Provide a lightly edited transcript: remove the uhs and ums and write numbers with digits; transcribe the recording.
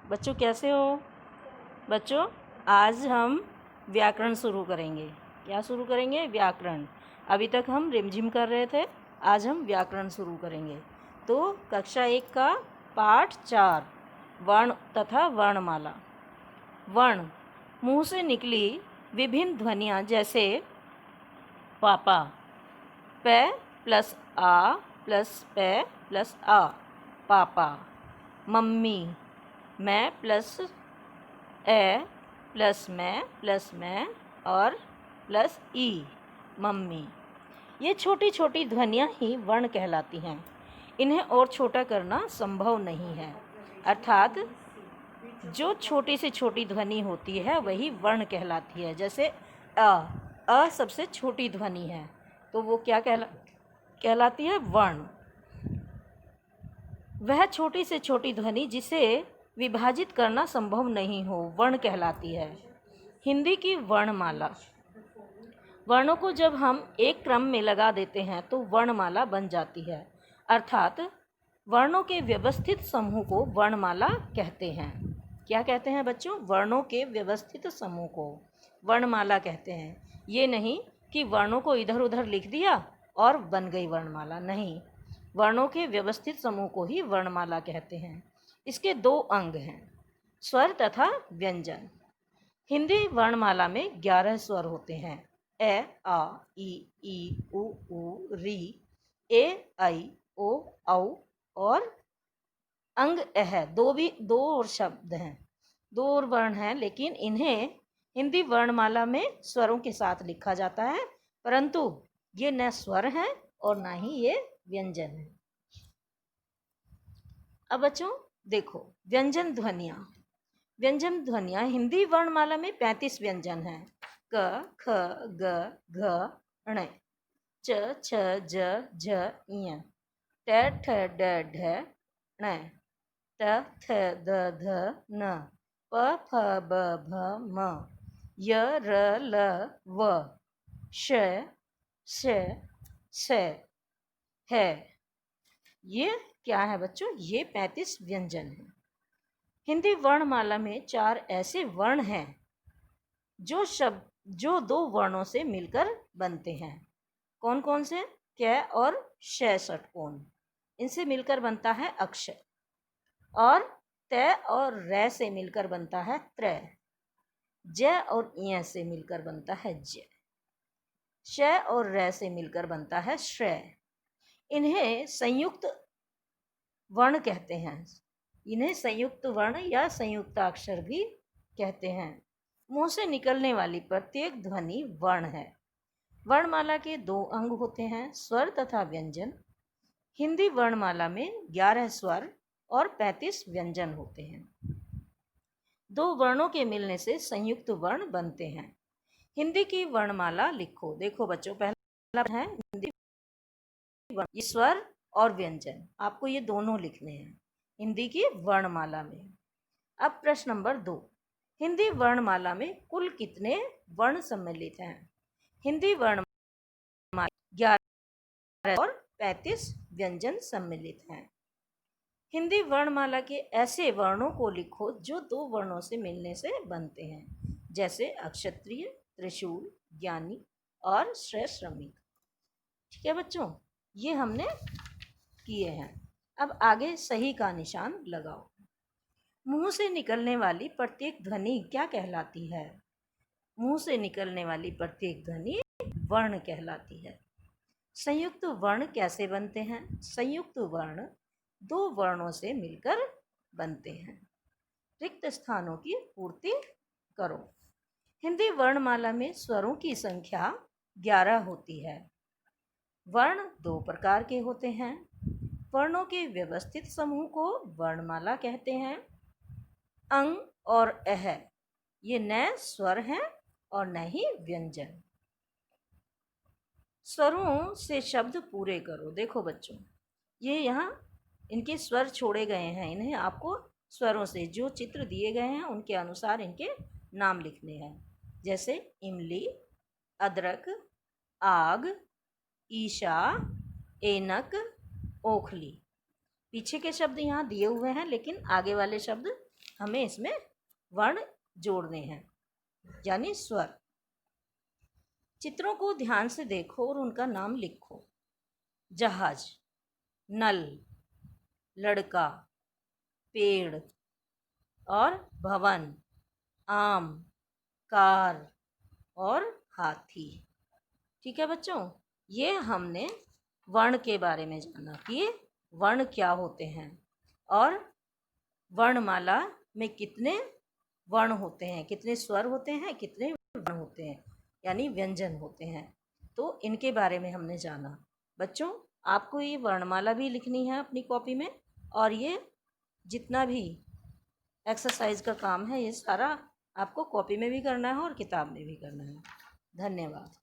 बच्चों कैसे हो? बच्चों आज हम व्याकरण शुरू करेंगे। क्या शुरू करेंगे? व्याकरण। अभी तक हम रिमझिम कर रहे थे, आज हम व्याकरण शुरू करेंगे। तो कक्षा 1 का पाठ 4 वर्ण तथा वर्णमाला। वर्ण मुंह से निकली विभिन्न ध्वनियाँ जैसे पापा, प प्लस आ प्लस प प्लस आ, पापा। मम्मी, मैं प्लस ए प्लस मैं और प्लस ई, मम्मी। ये छोटी छोटी ध्वनियाँ ही वर्ण कहलाती हैं। इन्हें और छोटा करना संभव नहीं है। अर्थात जो छोटी से छोटी ध्वनि होती है वही वर्ण कहलाती है। जैसे अ सबसे छोटी ध्वनि है, तो वो क्या कहलाती है? वर्ण। वह छोटी से छोटी ध्वनि जिसे विभाजित करना संभव नहीं हो, वर्ण कहलाती है। हिंदी की वर्णमाला। वर्णों को जब हम एक क्रम में लगा देते हैं तो वर्णमाला बन जाती है। अर्थात वर्णों के व्यवस्थित समूह को वर्णमाला कहते हैं। क्या कहते हैं बच्चों? वर्णों के व्यवस्थित समूह को वर्णमाला कहते हैं। ये नहीं कि वर्णों को इधर उधर लिख दिया और बन गई वर्णमाला, नहीं। वर्णों के व्यवस्थित समूह को ही वर्णमाला कहते हैं। इसके 2 अंग हैं, स्वर तथा व्यंजन। हिंदी वर्णमाला में 11 स्वर होते हैं। ए, आ, ई, उ, री, ए, ऐ, ओ, औ और अंग अह। दो और शब्द हैं, 2 और वर्ण हैं, लेकिन इन्हें हिंदी वर्णमाला में स्वरों के साथ लिखा जाता है, परंतु ये न स्वर हैं और न ही ये व्यंजन है। अब बच्चों देखो, व्यंजन ध्वनियाँ। व्यंजन ध्वनियाँ हिंदी वर्णमाला में 35 व्यंजन हैं। क, ख, ग, घ, ण, च, छ, ज, झ, ञ, ट, ठ, ड, ढ, ण, त, थ, द, ध, न, प, फ, ब, भ, म, य, र, ल, व, श, श, स, है। ये क्या है बच्चों? ये 35 व्यंजन हैं। हिंदी वर्णमाला में 4 ऐसे वर्ण हैं जो 2 वर्णों से मिलकर बनते हैं। कौन कौन से? क और श षटकोण, इनसे मिलकर बनता है अक्षर। और त और र से मिलकर बनता है त्र। ज और ञ से मिलकर बनता है ज। श और र से मिलकर बनता है श्र। इन्हें संयुक्त वर्ण कहते हैं। इन्हें संयुक्त वर्ण या संयुक्ताक्षर भी कहते हैं। मुंह से निकलने वाली प्रत्येक ध्वनि वर्ण है। वर्णमाला के 2 अंग होते हैं, स्वर तथा व्यंजन। हिंदी वर्णमाला में 11 स्वर और 35 व्यंजन होते हैं। 2 वर्णों के मिलने से संयुक्त वर्ण बनते हैं। हिंदी की वर्णमाला लिखो। देखो बच्चों, पहला है हिंदी वर्ण, स्वर और व्यंजन। आपको ये दोनों लिखने हैं हिंदी की वर्णमाला में। अब प्रश्न नंबर 2, हिंदी वर्णमाला में कुल कितने वर्ण सम्मिलित हैं? हिंदी वर्णमाला 11 और 35 व्यंजन सम्मिलित हैं। हिंदी वर्णमाला के ऐसे वर्णों को लिखो जो 2 वर्णों से मिलने से बनते हैं, जैसे अक्षत्रिय, त्रिशूल, ज्ञानी और श्रमिक। ठीक है बच्चों, ये हमने किए हैं। अब आगे सही का निशान लगाओ। मुंह से निकलने वाली प्रत्येक ध्वनि क्या कहलाती है? मुंह से निकलने वाली प्रत्येक ध्वनि वर्ण कहलाती है। संयुक्त वर्ण कैसे बनते हैं? संयुक्त वर्ण 2 वर्णों से मिलकर बनते हैं। रिक्त स्थानों की पूर्ति करो। हिंदी वर्णमाला में स्वरों की संख्या 11 होती है। वर्ण 2 प्रकार के होते हैं। वर्णों के व्यवस्थित समूह को वर्णमाला कहते हैं। अंग और अह ये न स्वर हैं और न ही व्यंजन। स्वरों से शब्द पूरे करो। देखो बच्चों, ये यहाँ इनके स्वर छोड़े गए हैं, इन्हें आपको स्वरों से जो चित्र दिए गए हैं उनके अनुसार इनके नाम लिखने हैं। जैसे इमली, अदरक, आग, ईशा, ऐनक, ओखली। पीछे के शब्द यहाँ दिए हुए हैं, लेकिन आगे वाले शब्द हमें इसमें वर्ण जोड़ने हैं, यानी स्वर। चित्रों को ध्यान से देखो और उनका नाम लिखो। जहाज, नल, लड़का, पेड़ और भवन, आम, कार और हाथी। ठीक है बच्चों, ये हमने वर्ण के बारे में जाना कि वर्ण क्या होते हैं और वर्णमाला में कितने वर्ण होते हैं, कितने स्वर होते हैं, कितने वर्ण होते हैं, यानी व्यंजन होते हैं। तो इनके बारे में हमने जाना। बच्चों, आपको ये वर्णमाला भी लिखनी है अपनी कॉपी में, और ये जितना भी एक्सरसाइज का काम है ये सारा आपको कॉपी में भी करना है और किताब में भी करना है। धन्यवाद।